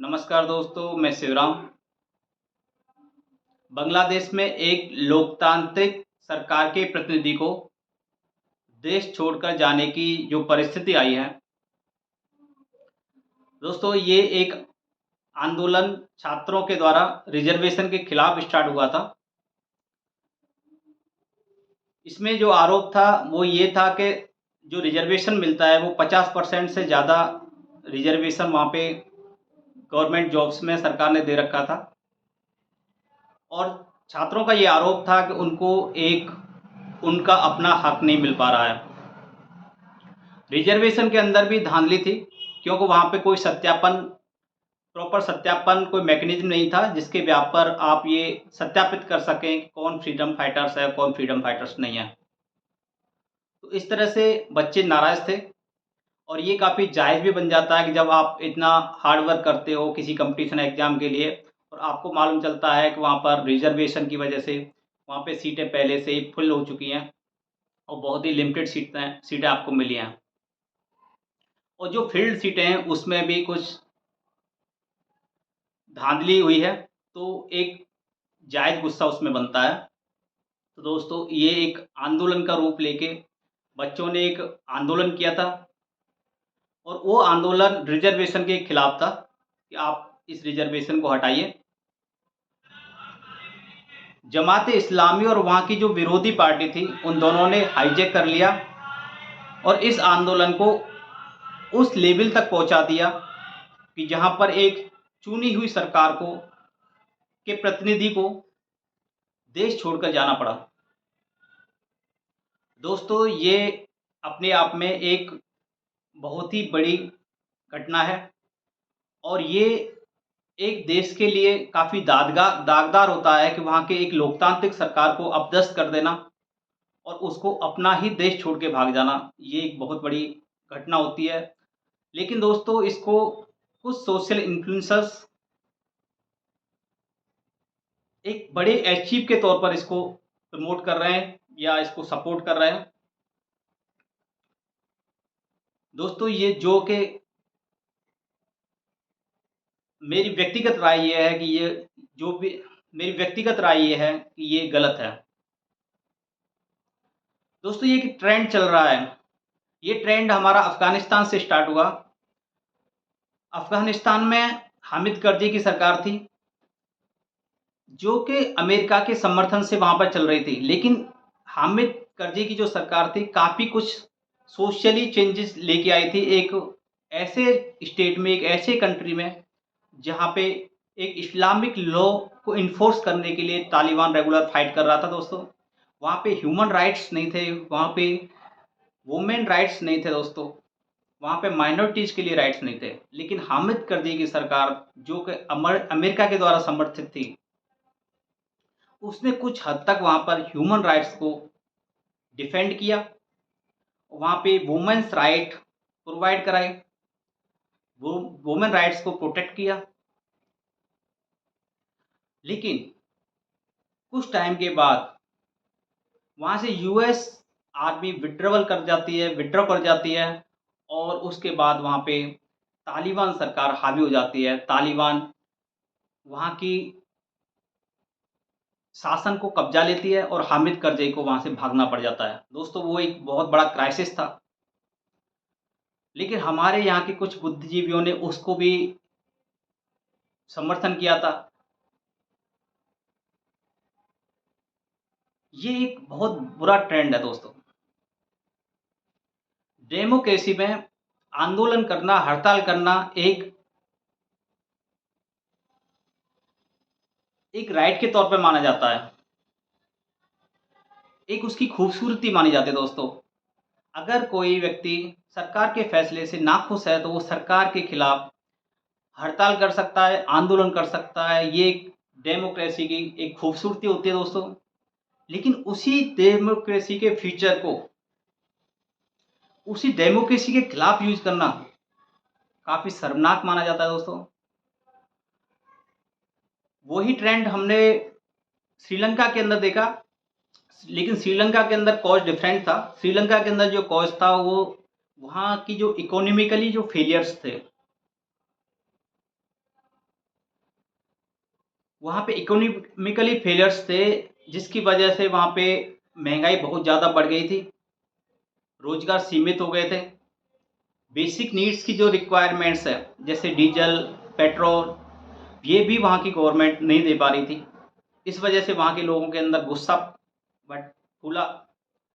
नमस्कार दोस्तों, मैं शिवराम। बांग्लादेश में एक लोकतांत्रिक सरकार के प्रतिनिधि को देश छोड़कर जाने की जो परिस्थिति आई है, दोस्तों ये एक आंदोलन छात्रों के द्वारा रिज़र्वेशन के खिलाफ स्टार्ट हुआ था। इसमें जो आरोप था वो ये था कि जो रिज़र्वेशन मिलता है वो 50% से ज़्यादा रिज़र्वेशन वहाँ पे गवर्नमेंट जॉब्स में सरकार ने दे रखा था। और छात्रों का ये आरोप था कि उनको एक उनका अपना हक नहीं मिल पा रहा है। रिजर्वेशन के अंदर भी धांधली थी, क्योंकि वहाँ पे कोई प्रॉपर सत्यापन कोई मैकेनिज्म नहीं था जिसके व्याप पर आप ये सत्यापित कर सकें कि कौन फ्रीडम फाइटर्स है, कौन फ्रीडम फाइटर्स नहीं है। तो इस तरह से बच्चे नाराज़ थे और ये काफ़ी जायज़ भी बन जाता है कि जब आप इतना हार्ड वर्क करते हो किसी कॉम्पिटिशन एग्ज़ाम के लिए और आपको मालूम चलता है कि वहाँ पर रिजर्वेशन की वजह से वहाँ पे सीटें पहले से ही फुल हो चुकी हैं और बहुत ही लिमिटेड सीटें आपको मिली हैं। और जो फील्ड सीटें हैं उसमें भी कुछ धांधली हुई है, तो एक जायज़ गुस्सा उसमें बनता है। तो दोस्तों ये एक आंदोलन का रूप लेके बच्चों ने एक आंदोलन किया था और वो आंदोलन रिज़र्वेशन के खिलाफ था कि आप इस रिज़र्वेशन को हटाइए। जमात इस्लामी और वहाँ की जो विरोधी पार्टी थी, उन दोनों ने हाईजैक कर लिया और इस आंदोलन को उस लेवल तक पहुँचा दिया कि जहाँ पर एक चुनी हुई सरकार को के प्रतिनिधि को देश छोड़कर जाना पड़ा। दोस्तों ये अपने आप में एक बहुत ही बड़ी घटना है और ये एक देश के लिए काफ़ी दागदार होता है कि वहाँ के एक लोकतांत्रिक सरकार को अपदस्थ कर देना और उसको अपना ही देश छोड़ के भाग जाना, ये एक बहुत बड़ी घटना होती है। लेकिन दोस्तों इसको कुछ सोशल इन्फ्लुएंसर्स एक बड़े अचीव के तौर पर इसको प्रमोट कर रहे हैं या इसको सपोर्ट कर रहे हैं। दोस्तों ये जो कि मेरी व्यक्तिगत राय ये है कि ये जो भी मेरी व्यक्तिगत राय ये है कि ये गलत है। दोस्तों ये एक ट्रेंड चल रहा है। ये ट्रेंड हमारा अफ़गानिस्तान से स्टार्ट हुआ। अफ़गानिस्तान में हामिद करज़ी की सरकार थी, जो कि अमेरिका के समर्थन से वहाँ पर चल रही थी। लेकिन हामिद करज़ी की जो सरकार थी काफ़ी कुछ सोशली चेंजेस लेके आई थी एक ऐसे स्टेट में, एक ऐसे कंट्री में जहाँ पे एक इस्लामिक लॉ को इन्फोर्स करने के लिए तालिबान रेगुलर फाइट कर रहा था दोस्तों। वहाँ पे ह्यूमन राइट्स नहीं थे, वहाँ पे वुमेन राइट्स नहीं थे दोस्तों, वहाँ पे माइनॉरिटीज़ के लिए राइट्स नहीं थे। लेकिन हामिद करज़ी की सरकार जो कि अमेरिका के द्वारा समर्थित थी, उसने कुछ हद तक वहाँ पर ह्यूमन राइट्स को डिफेंड किया। वहाँ पे वुमेन्स राइट प्रोवाइड कराए, वो वुमेन राइट्स को प्रोटेक्ट किया। लेकिन कुछ टाइम के बाद वहाँ से यूएस आर्मी विथड्रॉ कर जाती है और उसके बाद वहाँ पे तालिबान सरकार हावी हो जाती है। तालिबान वहाँ की शासन को कब्जा लेती है और हामिद करज़ई को वहाँ से भागना पड़ जाता है। दोस्तों वो एक बहुत बड़ा क्राइसिस था। लेकिन हमारे यहाँ के कुछ बुद्धिजीवियों ने उसको भी समर्थन किया था। ये एक बहुत बुरा ट्रेंड है दोस्तों। डेमोक्रेसी में आंदोलन करना, हड़ताल करना एक राइट के तौर पे माना जाता है, एक उसकी खूबसूरती मानी जाती है दोस्तों। अगर कोई व्यक्ति सरकार के फैसले से नाखुश है तो वो सरकार के खिलाफ हड़ताल कर सकता है, आंदोलन कर सकता है। ये एक डेमोक्रेसी की एक खूबसूरती होती है दोस्तों। लेकिन उसी डेमोक्रेसी के खिलाफ यूज़ करना काफ़ी शर्मनाक माना जाता है दोस्तों। वही ट्रेंड हमने श्रीलंका के अंदर देखा, लेकिन श्रीलंका के अंदर कॉज़ डिफरेंट था। श्रीलंका के अंदर जो कॉज़ था वो वहाँ की जो इकोनॉमिकली जो फेलियर्स थे, वहाँ पे इकोनॉमिकली फेलियर्स थे, जिसकी वजह से वहाँ पे महंगाई बहुत ज़्यादा बढ़ गई थी, रोज़गार सीमित हो गए थे। बेसिक नीड्स की जो रिक्वायरमेंट्स है, जैसे डीज़ल, पेट्रोल, ये भी वहाँ की गवर्नमेंट नहीं दे पा रही थी। इस वजह से वहाँ के लोगों के अंदर गुस्सा बट फूला